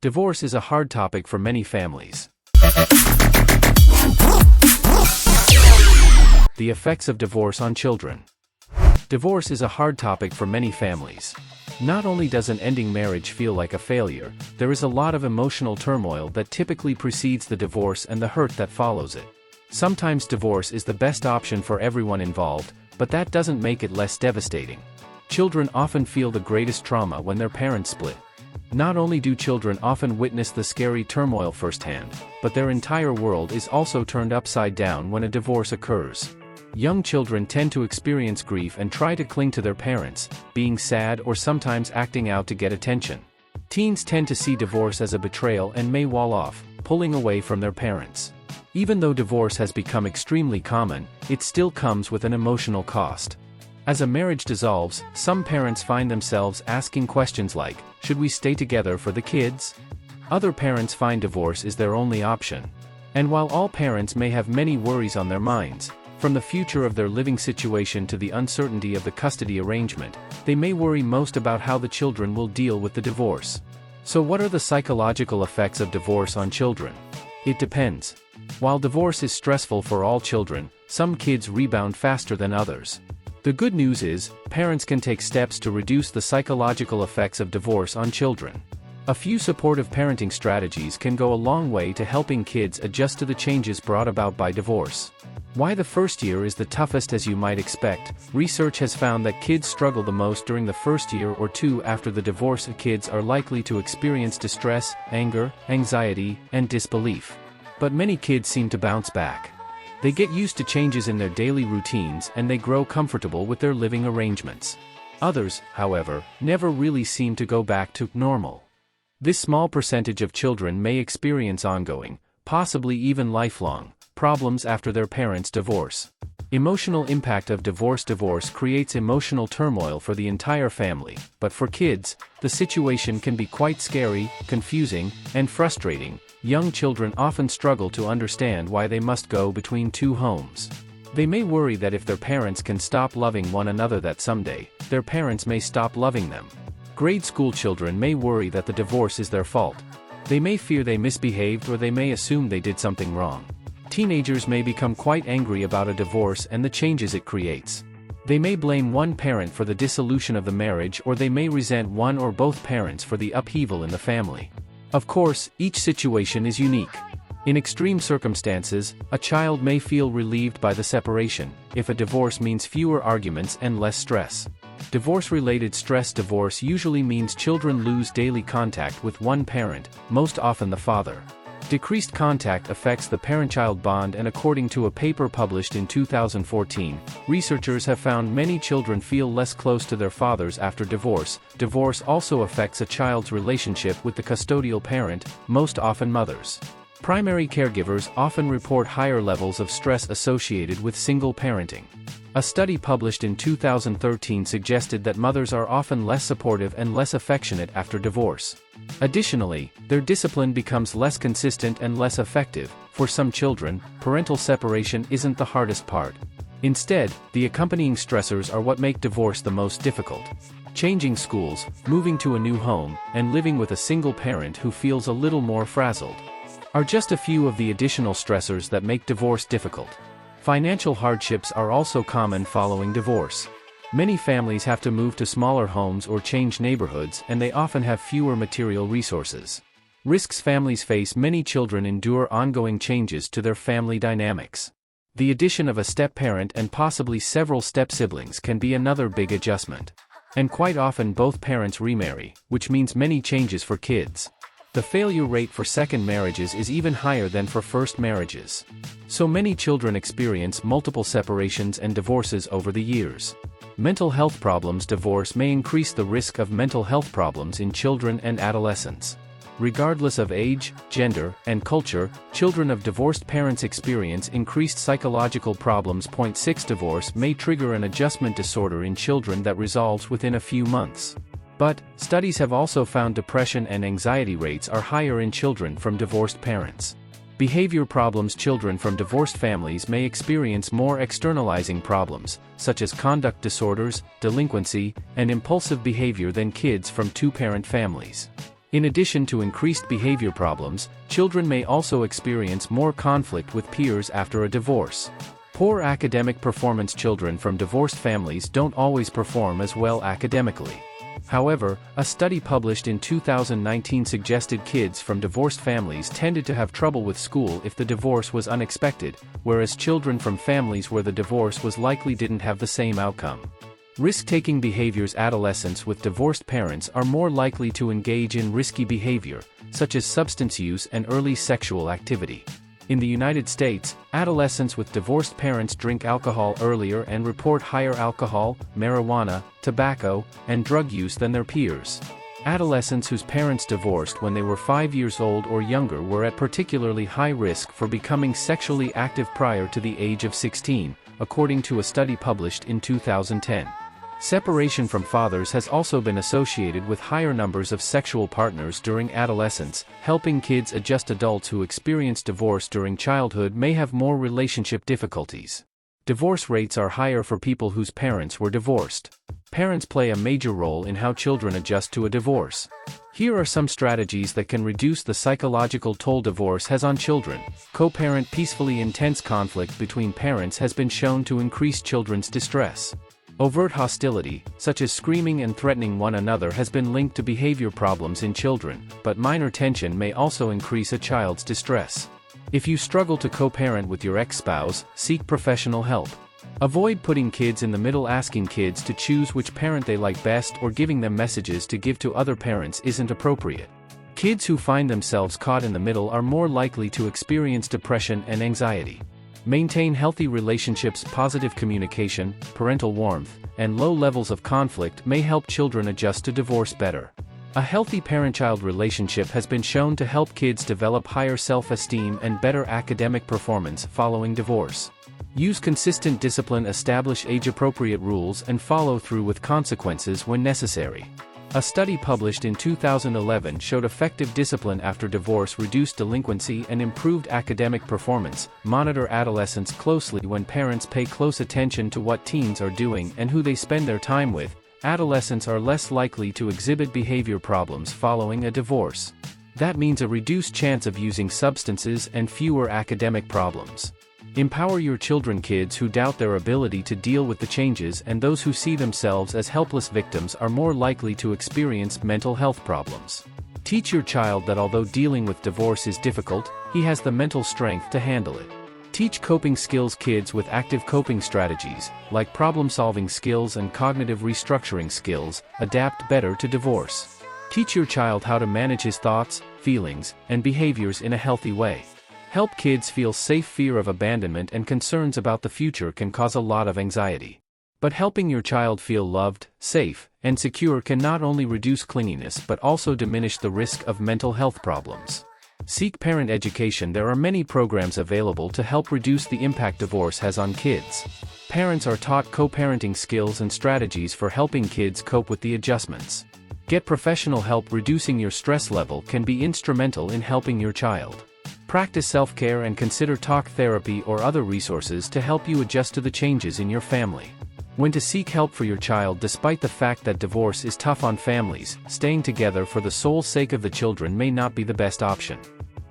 Divorce is a hard topic for many families. The effects of divorce on children. Divorce is a hard topic for many families. Not only does an ending marriage feel like a failure, there is a lot of emotional turmoil that typically precedes the divorce and the hurt that follows it. Sometimes divorce is the best option for everyone involved, but that doesn't make it less devastating. Children often feel the greatest trauma when their parents split. Not only do children often witness the scary turmoil firsthand, but their entire world is also turned upside down when a divorce occurs. Young children tend to experience grief and try to cling to their parents, being sad or sometimes acting out to get attention. Teens tend to see divorce as a betrayal and may wall off, pulling away from their parents. Even though divorce has become extremely common, it still comes with an emotional cost. As a marriage dissolves, some parents find themselves asking questions like, should we stay together for the kids? Other parents find divorce is their only option. And while all parents may have many worries on their minds, from the future of their living situation to the uncertainty of the custody arrangement, they may worry most about how the children will deal with the divorce. So what are the psychological effects of divorce on children? It depends. While divorce is stressful for all children, some kids rebound faster than others. The good news is, parents can take steps to reduce the psychological effects of divorce on children. A few supportive parenting strategies can go a long way to helping kids adjust to the changes brought about by divorce. Why the first year is the toughest? As you might expect, research has found that kids struggle the most during the first year or two after the divorce. Kids are likely to experience distress, anger, anxiety, and disbelief. But many kids seem to bounce back. They get used to changes in their daily routines and they grow comfortable with their living arrangements. Others, however, never really seem to go back to normal. This small percentage of children may experience ongoing, possibly even lifelong, problems after their parents' divorce. Emotional impact of divorce. Divorce creates emotional turmoil for the entire family, but for kids, the situation can be quite scary, confusing, and frustrating. Young children often struggle to understand why they must go between two homes. They may worry that if their parents can stop loving one another, that someday, their parents may stop loving them. Grade school children may worry that the divorce is their fault. They may fear they misbehaved or they may assume they did something wrong. Teenagers may become quite angry about a divorce and the changes it creates. They may blame one parent for the dissolution of the marriage, or they may resent one or both parents for the upheaval in the family. Of course, each situation is unique. In extreme circumstances, a child may feel relieved by the separation, if a divorce means fewer arguments and less stress. Divorce-related stress. Divorce usually means children lose daily contact with one parent, most often the father. Decreased contact affects the parent-child bond, and according to a paper published in 2014, researchers have found many children feel less close to their fathers after divorce. Divorce also affects a child's relationship with the custodial parent, most often mothers. Primary caregivers often report higher levels of stress associated with single parenting. A study published in 2013 suggested that mothers are often less supportive and less affectionate after divorce. Additionally, their discipline becomes less consistent and less effective. For some children, parental separation isn't the hardest part. Instead, the accompanying stressors are what make divorce the most difficult. Changing schools, moving to a new home, and living with a single parent who feels a little more frazzled are just a few of the additional stressors that make divorce difficult. Financial hardships are also common following divorce. Many families have to move to smaller homes or change neighborhoods, and they often have fewer material resources. Risks families face. Many children endure ongoing changes to their family dynamics. The addition of a step-parent and possibly several step-siblings can be another big adjustment. And quite often both parents remarry, which means many changes for kids. The failure rate for second marriages is even higher than for first marriages. So many children experience multiple separations and divorces over the years. Mental health problems. Divorce may increase the risk of mental health problems in children and adolescents. Regardless of age, gender, and culture, children of divorced parents experience increased psychological problems. 6 Divorce may trigger an adjustment disorder in children that resolves within a few months. But, studies have also found depression and anxiety rates are higher in children from divorced parents. Behavior problems. Children from divorced families may experience more externalizing problems, such as conduct disorders, delinquency, and impulsive behavior than kids from two-parent families. In addition to increased behavior problems, children may also experience more conflict with peers after a divorce. Poor academic performance. Children from divorced families don't always perform as well academically. However, a study published in 2019 suggested kids from divorced families tended to have trouble with school if the divorce was unexpected, whereas children from families where the divorce was likely didn't have the same outcome. Risk-taking behaviors. Adolescents with divorced parents are more likely to engage in risky behavior, such as substance use and early sexual activity. In the United States, adolescents with divorced parents drink alcohol earlier and report higher alcohol, marijuana, tobacco, and drug use than their peers. Adolescents whose parents divorced when they were 5 years old or younger were at particularly high risk for becoming sexually active prior to the age of 16, according to a study published in 2010. Separation from fathers has also been associated with higher numbers of sexual partners during adolescence. Helping kids adjust. Adults who experience divorce during childhood may have more relationship difficulties. Divorce rates are higher for people whose parents were divorced. Parents play a major role in how children adjust to a divorce. Here are some strategies that can reduce the psychological toll divorce has on children. Co-parent. Peacefully. Intense conflict between parents has been shown to increase children's distress. Overt hostility, such as screaming and threatening one another, has been linked to behavior problems in children, but minor tension may also increase a child's distress. If you struggle to co-parent with your ex-spouse, seek professional help. Avoid putting kids in the middle. Asking kids to choose which parent they like best or giving them messages to give to other parents isn't appropriate. Kids who find themselves caught in the middle are more likely to experience depression and anxiety. Maintain healthy relationships. Positive communication, parental warmth, and low levels of conflict may help children adjust to divorce better. A healthy parent-child relationship has been shown to help kids develop higher self-esteem and better academic performance following divorce. Use consistent discipline. Establish age-appropriate rules and follow through with consequences when necessary. A study published in 2011 showed effective discipline after divorce reduced delinquency and improved academic performance. Monitor adolescents closely. When parents pay close attention to what teens are doing and who they spend their time with, adolescents are less likely to exhibit behavior problems following a divorce. That means a reduced chance of using substances and fewer academic problems. Empower your children. Kids who doubt their ability to deal with the changes and those who see themselves as helpless victims are more likely to experience mental health problems. Teach your child that although dealing with divorce is difficult, he has the mental strength to handle it. Teach coping skills. Kids with active coping strategies, like problem-solving skills and cognitive restructuring skills, adapt better to divorce. Teach your child how to manage his thoughts, feelings, and behaviors in a healthy way. Help kids feel safe. Fear of abandonment and concerns about the future can cause a lot of anxiety. But helping your child feel loved, safe, and secure can not only reduce clinginess but also diminish the risk of mental health problems. Seek parent education. There are many programs available to help reduce the impact divorce has on kids. Parents are taught co-parenting skills and strategies for helping kids cope with the adjustments. Get professional help. Reducing your stress level can be instrumental in helping your child. Practice self-care and consider talk therapy or other resources to help you adjust to the changes in your family. When to seek help for your child. Despite the fact that divorce is tough on families, staying together for the sole sake of the children may not be the best option.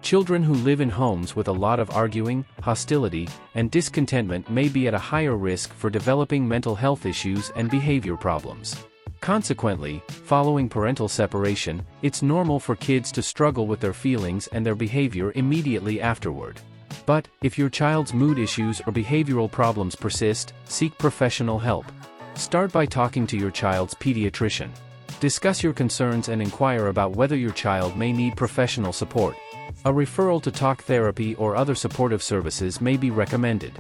Children who live in homes with a lot of arguing, hostility, and discontentment may be at a higher risk for developing mental health issues and behavior problems. Consequently, following parental separation, it's normal for kids to struggle with their feelings and their behavior immediately afterward. But, if your child's mood issues or behavioral problems persist, seek professional help. Start by talking to your child's pediatrician. Discuss your concerns and inquire about whether your child may need professional support. A referral to talk therapy or other supportive services may be recommended.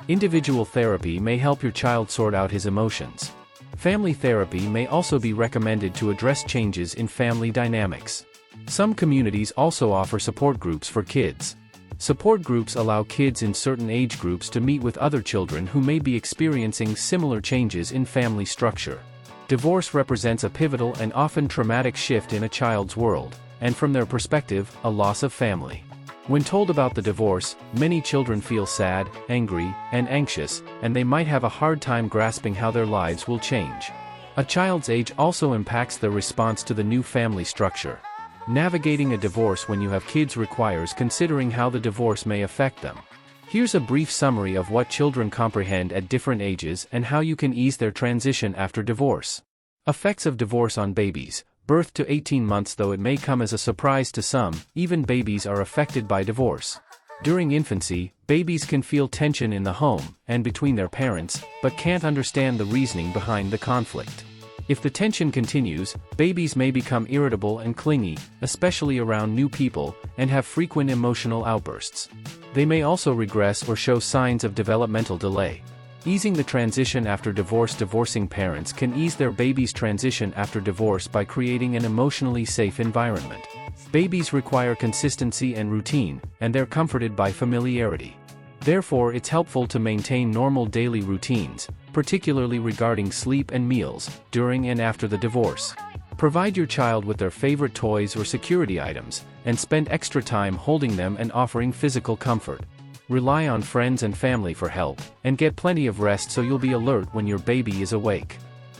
Individual therapy may help your child sort out his emotions. Family therapy may also be recommended to address changes in family dynamics. Some communities also offer support groups for kids. Support groups allow kids in certain age groups to meet with other children who may be experiencing similar changes in family structure. Divorce represents a pivotal and often traumatic shift in a child's world, and from their perspective, a loss of family. When told about the divorce, many children feel sad, angry, and anxious, and they might have a hard time grasping how their lives will change. A child's age also impacts their response to the new family structure. Navigating a divorce when you have kids requires considering how the divorce may affect them. Here's a brief summary of what children comprehend at different ages and how you can ease their transition after divorce. Effects of divorce on babies. Birth to 18 months. Though it may come as a surprise to some, even babies are affected by divorce. During infancy, babies can feel tension in the home and between their parents, but can't understand the reasoning behind the conflict. If the tension continues, babies may become irritable and clingy, especially around new people, and have frequent emotional outbursts. They may also regress or show signs of developmental delay. Easing the transition after divorce. Divorcing parents can ease their baby's transition after divorce by creating an emotionally safe environment. Babies require consistency and routine, and they're comforted by familiarity. Therefore, it's helpful to maintain normal daily routines, particularly regarding sleep and meals, during and after the divorce. Provide your child with their favorite toys or security items, and spend extra time holding them and offering physical comfort. Rely on friends and family for help, and get plenty of rest so you'll be alert when your baby is awake.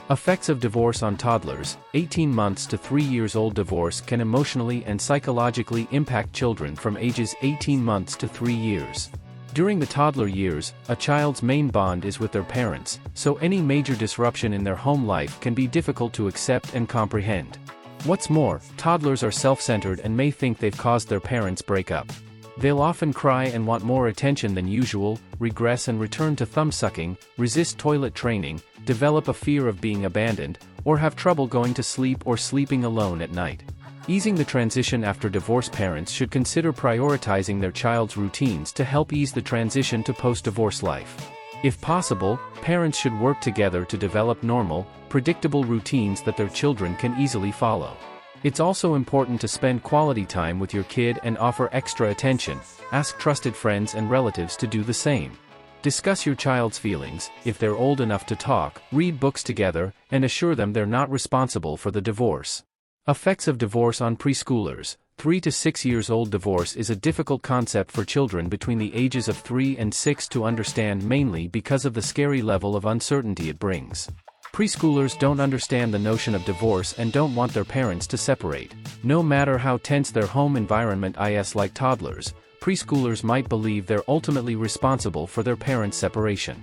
Effects of divorce on toddlers. 18 months to 3 years old. Divorce can emotionally and psychologically impact children from ages 18 months to 3 years. During the toddler years, a child's main bond is with their parents, so any major disruption in their home life can be difficult to accept and comprehend. What's more, toddlers are self-centered and may think they've caused their parents' breakup. They'll often cry and want more attention than usual, regress and return to thumb-sucking, resist toilet training, develop a fear of being abandoned, or have trouble going to sleep or sleeping alone at night. Easing the transition after divorce. Parents should consider prioritizing their child's routines to help ease the transition to post-divorce life. If possible, parents should work together to develop normal, predictable routines that their children can easily follow. It's also important to spend quality time with your kid and offer extra attention. Ask trusted friends and relatives to do the same. Discuss your child's feelings, if they're old enough to talk, read books together, and assure them they're not responsible for the divorce. Effects of divorce on preschoolers. 3 to 6 years old. Divorce is a difficult concept for children between the ages of 3 and 6 to understand, mainly because of the scary level of uncertainty it brings. Preschoolers don't understand the notion of divorce and don't want their parents to separate. No matter how tense their home environment is. Like toddlers, preschoolers might believe they're ultimately responsible for their parents' separation.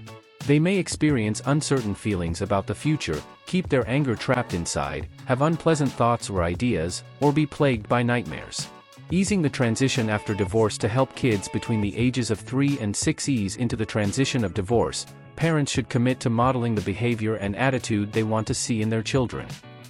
They may experience uncertain feelings about the future, keep their anger trapped inside, have unpleasant thoughts or ideas, or be plagued by nightmares. Easing the transition after divorce. To help kids between the ages of 3 and 6 ease into the transition of divorce, parents should commit to modeling the behavior and attitude they want to see in their children.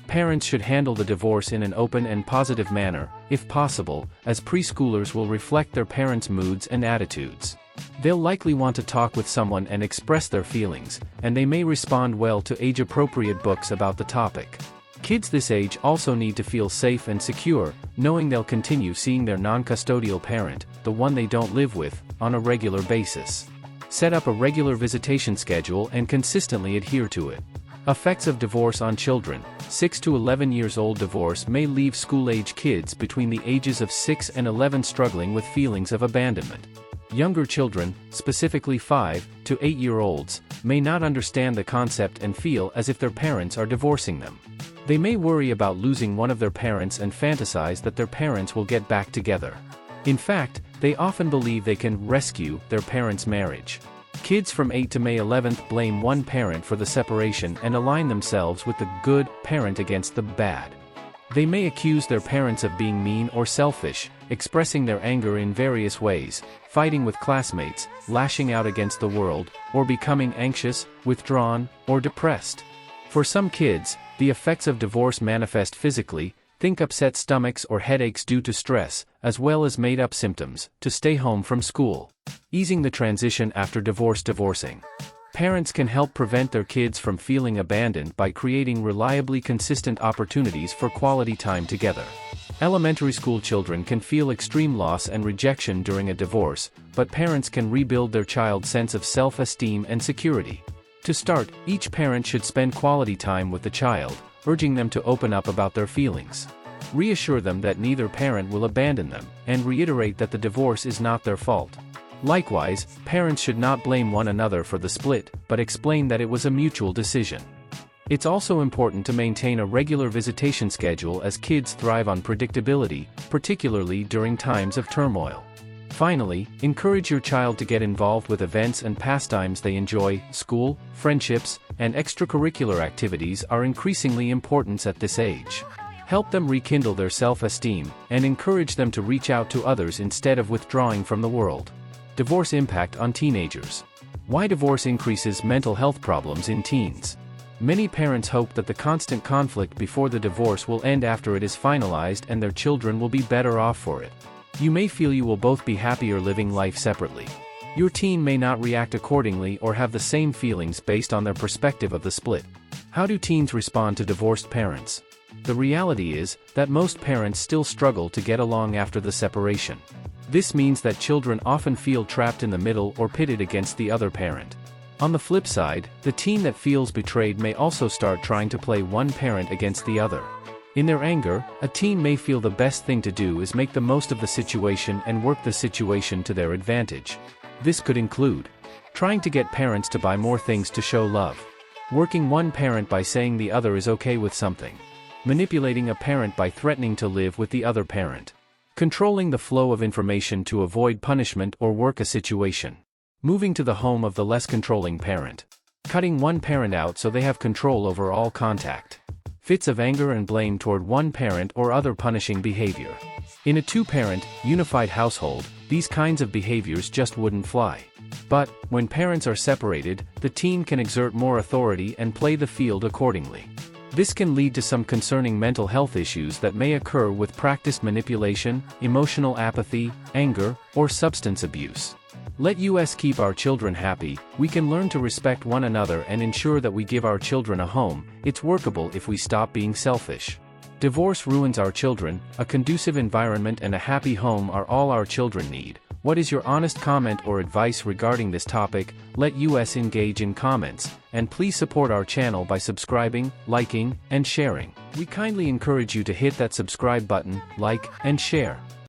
Parents should handle the divorce in an open and positive manner, if possible, as preschoolers will reflect their parents' moods and attitudes. They'll likely want to talk with someone and express their feelings, and they may respond well to age-appropriate books about the topic. Kids this age also need to feel safe and secure, knowing they'll continue seeing their non-custodial parent, the one they don't live with, on a regular basis. Set up a regular visitation schedule and consistently adhere to it. Effects of divorce on children. 6 to 11 years old. Divorce may leave school-age kids between the ages of 6 and 11 struggling with feelings of abandonment. Younger children, specifically 5 to 8-year-olds, may not understand the concept and feel as if their parents are divorcing them. They may worry about losing one of their parents and fantasize that their parents will get back together. In fact, they often believe they can rescue their parents' marriage. Kids from 8 to May 11th blame one parent for the separation and align themselves with the good parent against the bad. They may accuse their parents of being mean or selfish, expressing their anger in various ways, fighting with classmates, lashing out against the world, or becoming anxious, withdrawn, or depressed. For some kids, the effects of divorce manifest physically. Think upset stomachs or headaches due to stress, as well as made-up symptoms, to stay home from school. Easing the transition after divorce. Divorcing parents can help prevent their kids from feeling abandoned by creating reliably consistent opportunities for quality time together. Elementary school children can feel extreme loss and rejection during a divorce, but parents can rebuild their child's sense of self-esteem and security. To start, each parent should spend quality time with the child, urging them to open up about their feelings. Reassure them that neither parent will abandon them, and reiterate that the divorce is not their fault. Likewise, parents should not blame one another for the split, but explain that it was a mutual decision. It's also important to maintain a regular visitation schedule as kids thrive on predictability, particularly during times of turmoil. Finally, encourage your child to get involved with events and pastimes they enjoy. School, friendships, and extracurricular activities are increasingly important at this age. Help them rekindle their self-esteem, and encourage them to reach out to others instead of withdrawing from the world. Divorce impact on teenagers. Why divorce increases mental health problems in teens? Many parents hope that the constant conflict before the divorce will end after it is finalized and their children will be better off for it. You may feel you will both be happier living life separately. Your teen may not react accordingly or have the same feelings based on their perspective of the split. How do teens respond to divorced parents? The reality is that most parents still struggle to get along after the separation. This means that children often feel trapped in the middle or pitted against the other parent. On the flip side, the teen that feels betrayed may also start trying to play one parent against the other. In their anger, a teen may feel the best thing to do is make the most of the situation and work the situation to their advantage. This could include trying to get parents to buy more things to show love, working one parent by saying the other is okay with something, manipulating a parent by threatening to live with the other parent, controlling the flow of information to avoid punishment or work a situation, moving to the home of the less controlling parent, cutting one parent out so they have control over all contact, fits of anger and blame toward one parent or other punishing behavior. In a two-parent, unified household, these kinds of behaviors just wouldn't fly. But, when parents are separated, the teen can exert more authority and play the field accordingly. This can lead to some concerning mental health issues that may occur with practiced manipulation, emotional apathy, anger, or substance abuse. Let us keep our children happy. We can learn to respect one another and ensure that we give our children a home. It's workable if we stop being selfish. Divorce ruins our children. A conducive environment and a happy home are all our children need. What is your honest comment or advice regarding this topic? Let us engage in comments, and please support our channel by subscribing, liking, and sharing. We kindly encourage you to hit that subscribe button, like, and share.